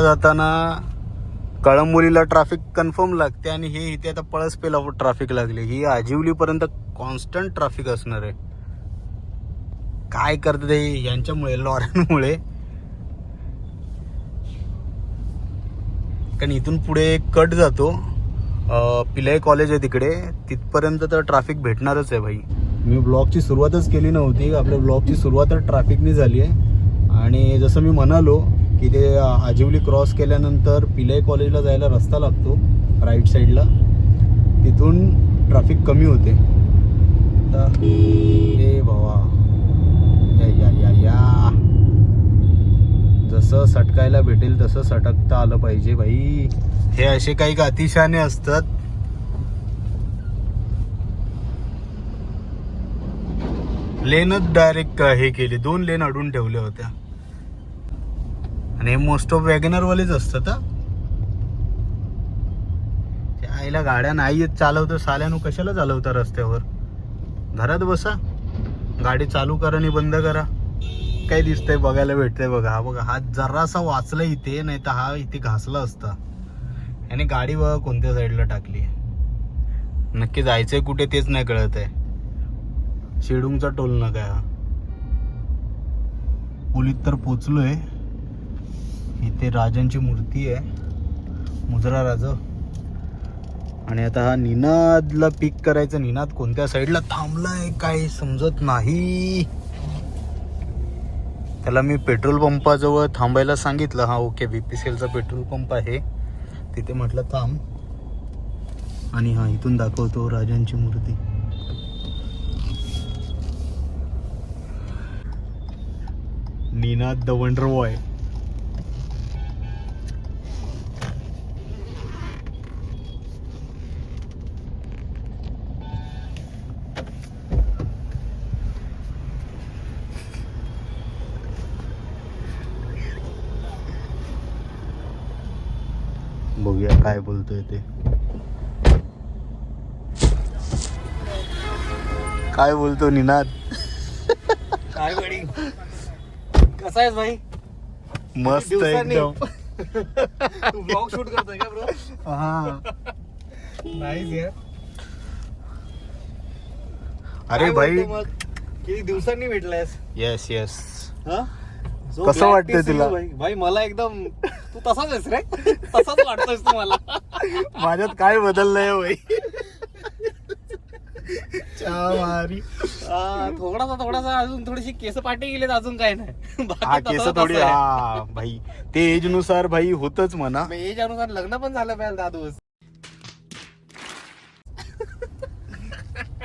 जाताना कळंबोलीला traffic confirm लागते आणि हे इथे आता पळसपेला ट्रॅफिक लागली. ही आजिवलीपर्यंत कॉन्स्टंट ट्रॅफिक असणार आहे. काय करते ते यांच्यामुळे, लॉऱ्यांमुळे. कारण इथून पुढे कट जातो, पिलाई कॉलेज आहे तिकडे, तिथपर्यंत तर ट्रॅफिक भेटणारच आहे भाई. मी ब्लॉगची सुरुवातच केली नव्हती. आपल्या ब्लॉगची सुरुवात ट्रॅफिकनी झाली आहे. आणि जसं मी म्हणालो की ते आजिवली क्रॉस केल्यानंतर पिलाई कॉलेजला जायला रस्ता लागतो राईट साईडला, तिथून ट्रॅफिक कमी होते. तर हे भावा, या जसं सटकायला भेटेल तसं सटकता आलं पाहिजे भाई. हे असे काही अतिशहाणे असतात. लेनच डायरेक्ट हे केले, 2 लेन अडून ठेवल्या होत्या. आणि हे मोस्ट ऑफ वॅगनरवालेच असतात. त्या आईला गाड्या नाही येत चालवतं, साल्यानो कशाला चालवता रस्त्यावर? घरात बसा, गाडी चालू करा आणि बंद करा. काय दिसतंय बघायला भेटतंय बघा. हा बघा, हा जरासा वाचला इथे, नाही तर हा इथे घासला असता. आणि गाडी बघा कोणत्या साईडला टाकली. नक्की जायचंय कुठे तेच नाही कळत आहे. शेडूंगचा टोल नाका हा. पोलीत तर पोचलोय. इथे राजांची मूर्ती आहे, मुजरा राजा. आणि आता हा निनादला पिक करायचं. निनाद कोणत्या साईडला थांबलाय काय समजत नाही. त्याला मी पेट्रोल पंपाजवळ थांबायला सांगितलं. हा ओके, BPCLचा पेट्रोल पंप आहे तिथे, म्हटलं थांब. आणि हा इथून दाखवतो राजांची मूर्ती. Ninad the wonder boy. बघूया काय बोलतोय ते. काय बोलतो निनाद? काय बडी, कसा आहेस भाई? मस्त एकदम. तू ब्लॉग शूट करतोय का ब्रो? हा, नाईस यार. अरे भाई, किती दिवसांनी भेटलायस? Yes yes. हा? So कसं glad वाटतंय to see तुला? you, भाई मला एकदम तू तसाच आहेस रे. तसाच वाटतोयस तू मला. माझ्यात काय बदललंय भाई? मारी. थोडासा अजून थोडीशी केस पाठी गेलेत, अजून काय नाही. हा, केस थोडी. हा भाई, ते एज नुसार भाई होतच म्हणा. एज अनुसार लग्न पण झालं पाहिजे दादूस.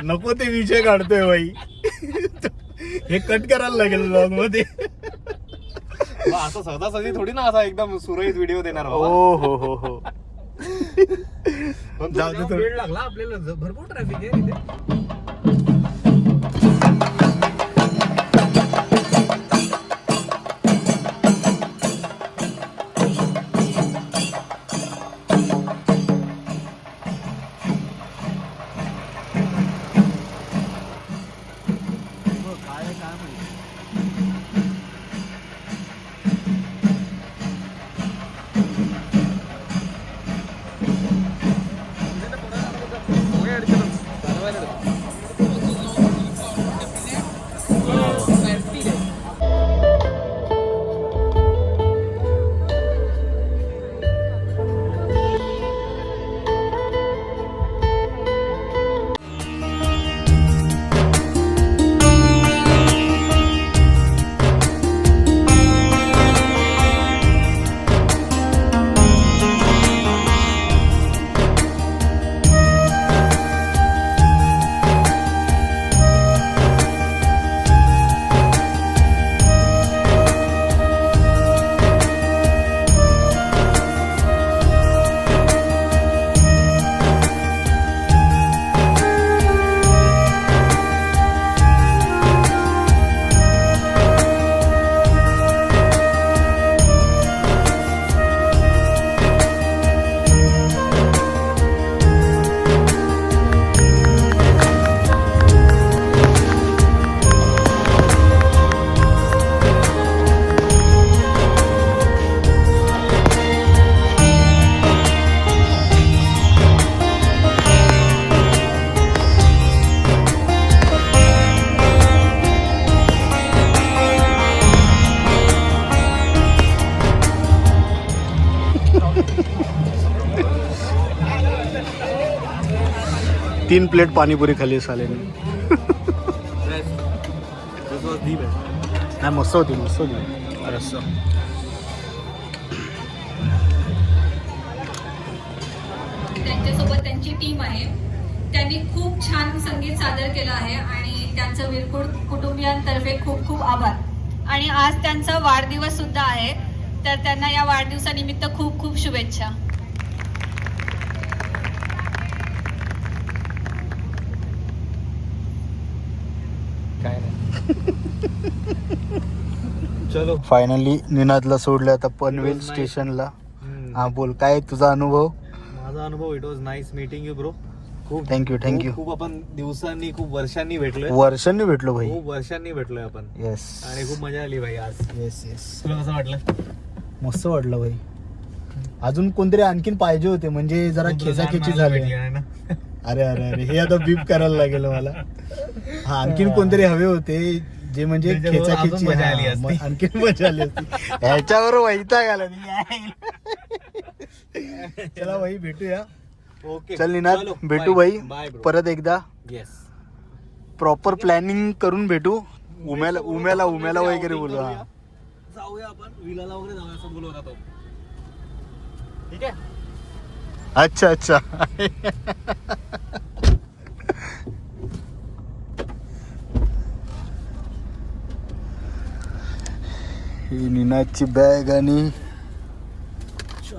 नको ते विषय काढतोय भाई. हे कट करायला लागेल ब्लॉग मध्ये. असं सहजासहजी थोडी ना असा एकदम सुरळीत व्हिडिओ देणार. हो हो हो हो. जाऊ दे, वेळ लागला आपल्याला, भरपूर ट्रॅफिक आहे इथे. 3 प्लेट पाणीपुरी खाली सालेने. नाही मस्त होती रस्सा. त्यांच्यासोबत त्यांची टीम आहे. त्यांनी खूप छान संगीत सादर केलं आहे आणि त्यांचं विरकुड कुटुंबियांतर्फे खूप खूप आभार. आणि आज त्यांचा वाढदिवस सुद्धा आहे, तर त्यांना या वाढदिवसानिमित्त खूप खूप शुभेच्छा. काय नाही. चलो फायनली निनादला सोडलं आता पनवेल It was nice. स्टेशनला. हा बोल, काय तुझा अनुभव? माझा अनुभव, it was nice meeting you bro. खूप थँक्यू. खूप आपण दिवसांनी खूप वर्षांनी भेटलोय. वर्षांनी भेटलो भाई. खूप वर्षांनी भेटलोय आपण. येस आणि खूप मजा आली भाई आज. Yes yes. तुला कसं वाटलं? मस्त वाटलं भाई. अजून कोणतरी आणखीन पाहिजे होते, म्हणजे जरा खेचाखेची झाली. अरे अरे अरे, हे आता बीप करायला लागेल मला. हा, आणखीन कोणतरी हवे होते जे म्हणजे त्याच्याबरोबर खेचाखेची. अजून मजा आली हा, असती. मग आणखीन मजा आली असती. ह्याच्यावर वैताग आला. चला भाई भेटूया. ओके चल निनाद, भेटू भाई बाय परत एकदा. येस. प्रॉपर प्लॅनिंग करून भेटू. उम्याला वगैरे बोलू. हा जाऊया आपण विलाला वगैरे जाऊया असं बोलवत होतो. ठीक आहे. अच्छा. ही निनादची बॅग आणि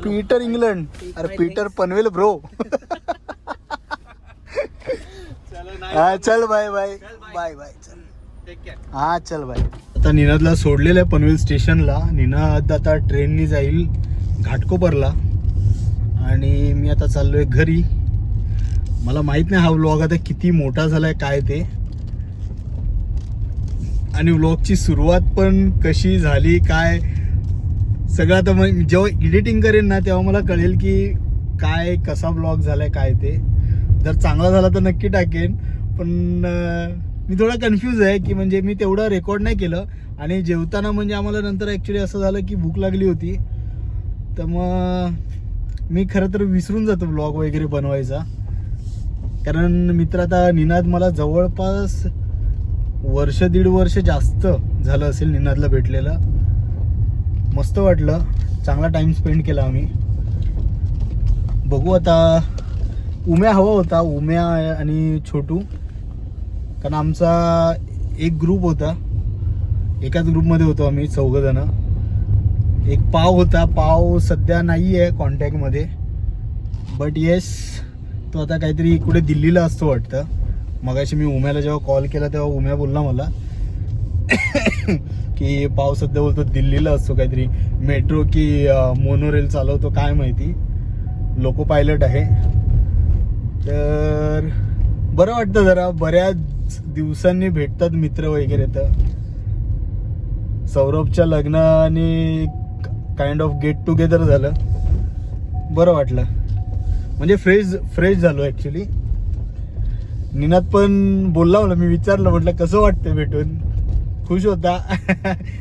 पीटर इंग्लंड. अरे पीटर पनवेल ब्रो. हा चल बाय चल. Take care. हा चल बाय. आता निनादला सोडलेलं आहे पनवेल स्टेशनला. निनाद आता ट्रेननी जाईल घाटकोपरला आणि मी आता चाललोय घरी. मला माहित नाही हा व्लॉग आता किती मोठा झालाय काय ते, आणि व्लॉगची सुरुवात पण कशी झाली काय सगळं. आता मग जेव्हा एडिटिंग करेन ना तेव्हा मला कळेल की काय कसा व्लॉग झालाय काय ते. जर चांगला झाला तर नक्की टाकेन, पण मी थोडा कन्फ्यूज आहे की म्हणजे मी तेवढं रेकॉर्ड नाही केलं. आणि जेवताना म्हणजे आम्हाला नंतर ॲक्च्युली असं झालं की भूक लागली होती, तर मग मी खरं तर विसरून जातो व्लॉग वगैरे बनवायचा. कारण मित्र आता निनाद मला जवळपास 1-1.5 वर्ष जास्त झालं असेल निनादला भेटलेलं. मस्त वाटलं, चांगला टाइम स्पेंड केला आम्ही. बघू आता. उम्या हवा होता, उम्या आणि छोटू, कारण आमचा एक ग्रुप होता. एकाच ग्रुपमध्ये होतो आम्ही 4 जण. एक पाव होता. पाव सध्या नाही आहे कॉन्टॅक्टमध्ये, बट येस तो आता काहीतरी कुठे दिल्लीला असतो वाटतं. मगाशी मी उम्याला जेव्हा कॉल केला तेव्हा उम्या बोलला मला की पाव सध्या बोलतो दिल्लीला असतो, काहीतरी मेट्रो की मोनोरेल चालवतो काय माहिती, लोको पायलट आहे. तर बरं वाटतं जरा, बऱ्याच दिवसांनी भेटतात मित्र वगैरे. तर सौरभच्या लग्नाने काइंड ऑफ गेट टुगेदर झालं, बरं वाटलं, म्हणजे फ्रेश झालो ॲक्च्युली. निनाद पण बोलला मला, मी विचारलं म्हटलं कसं वाटतं भेटून. खुश होता.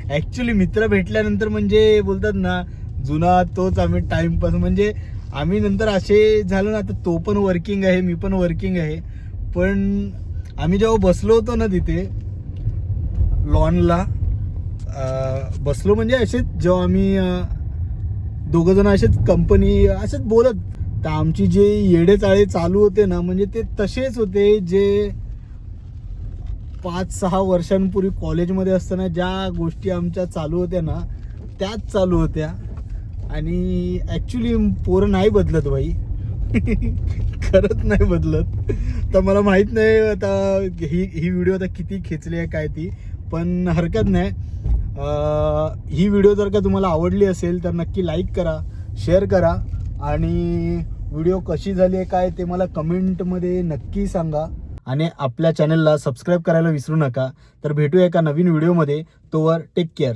ॲक्च्युली मित्र भेटल्यानंतर म्हणजे बोलतात ना जुना तोच आम्ही टाइमपास, म्हणजे आम्ही नंतर असे झालो ना. आता तो पण वर्किंग आहे, मी पण वर्किंग आहे, पण आम्ही जेव्हा बसलो होतो ना तिथे लॉनला बसलो, म्हणजे असेच जेव्हा आम्ही 2 जण असेच कंपनी असेच बोलत, तर आमची जे येडेचाळे चालू होते ना, म्हणजे ते तसेच होते जे 5-6 वर्षांपूर्वी कॉलेजमध्ये असताना ज्या गोष्टी आमच्या चालू होत्या ना त्याच चालू होत्या. आणि ॲक्च्युली पोरं नाही बदलत बाई. खरंच नाही बदलत. तर मला माहीत नाही आता ही व्हिडिओ आता किती खेचली आहे काय ती, पण हरकत नाही. ही व्हिडिओ जर का तुम्हाला आवडली असेल तर नक्की लाईक करा, शेअर करा, आणि व्हिडिओ कशी झाली आहे काय ते मला कमेंटमध्ये नक्की सांगा. आणि आपल्या चॅनलला सबस्क्राईब करायला विसरू नका. तर भेटूया एका नवीन व्हिडिओमध्ये. तोवर टेक केअर.